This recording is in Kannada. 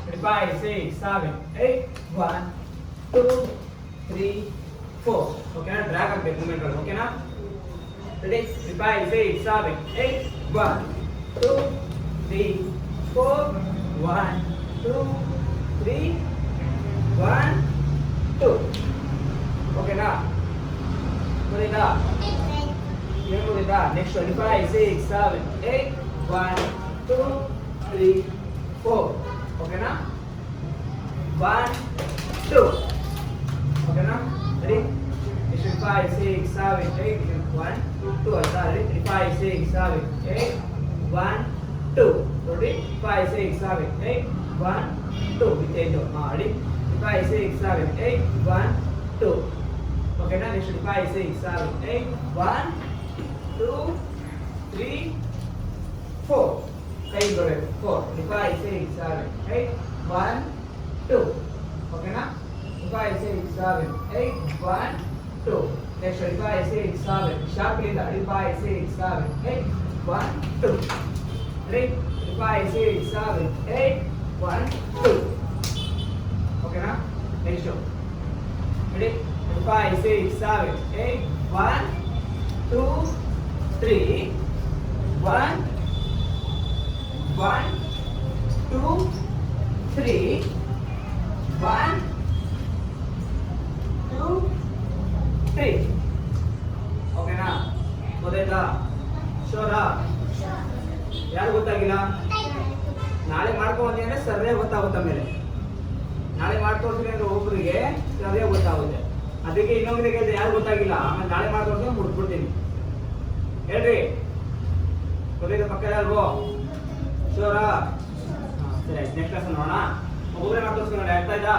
5, 6, 7, 8, 1, 2, 3, 4. ಓಕೆನಾ ಡ್ರ್ಯಾಗ್ ಆಗಬೇಕು ಮೂಮೆಂಟ್ಗಳು ಓಕೆನಾ ರೆಡಿ 5, 6, 7, 8, 1, 2, 3, 4, 1, 2, 3, 1, 2. ಓಕೆನಾ ಗೊತ್ತಾಯ್ತಾ ಏನು ಗೊತ್ತಾಯ್ತಾ ನೆಕ್ಸ್ಟ್ 5, 6, 7, 8, 1, 2, 3, 4. ಓಕೆನಾ 1, 2. ಓಕೆನಾ ರೆಡಿ ನೆಕ್ಸ್ಟ್ 5, 6, 7, 8, 1, 2 ಆಯ್ತಾ ರೆಡಿ 5, 6, 7, 8, 1, 2 ನೋಡಿ 5, 6, 7, 8, 1, 2 ವಿತ್ ಇದು ಮಾಡಿ 5, 6, 7, 8, 1, 2. ಓಕೆನಾ ನೆಕ್ಸ್ಟ್ 5, 6, 7, 8, 1, 2, 3, 4. ಕೈ ಬರಬೇಕು 4 5, 6, 7, 8, 1, 2. ಓಕೆನಾ 5, 6, 7, 8, 1, 2. ನೆಕ್ಸ್ಟ್ 5, 6, 7 ಶಾರ್ಪ್ಲಿಂದ 5, 6, 7, 8, 1, 2. ರೆಡಿ 5, 6, 7, 8, 1, 2. ಓಕೆನಾ ನೆಕ್ಸ್ಟ್ ರೆಡಿ 5, 6, 7, 8, 1, 2, 3, 1, 1, 2, 3, 1, 2, 3. ಓಕೆನಾ ಗೊತ್ತಾಯ್ತಾ ಶೋರಾ ಯಾರು ಗೊತ್ತಾಗಿಲ್ಲ ನಾಳೆ ಮಾಡ್ಕೊಂಡ್ಬಂದಿ ಅಂದ್ರೆ ಸರ್ರೇ ಗೊತ್ತಾಗುತ್ತೆ ಆಮೇಲೆ ನಾಳೆ ಮಾಡ್ಕೊಡ್ತೀನಿ ಅಂದ್ರೆ ಒಬ್ಬರಿಗೆ ಸರ್ರೇ ಗೊತ್ತಾಗುತ್ತೆ ಅದಕ್ಕೆ ಇನ್ನೊಬ್ಬರಿಗೆ ಯಾರು ಗೊತ್ತಾಗಿಲ್ಲ ಆಮೇಲೆ ನಾಳೆ ಮಾಡ್ಕೊಡ್ತೀನಿ ಮುಡ್ಬಿಡ್ತೀನಿ ಹೇಳ್ರಿ ಗೊತ್ತಾಯ್ತಾ ಪಕ್ಕ ಯಾರಿಗೋ ಶೋರಾ ಸರಿ ನೆಕ್ಸ್ಟ್ ಕ್ಲಾಸ್ ನೋಡೋಣ ಒಬ್ಬೊಬ್ಬರೇ ಮಾಡ್ಕೊಡ್ತೀನಿ ನೋಡಿ ಅರ್ಥ ಆಯ್ತಾ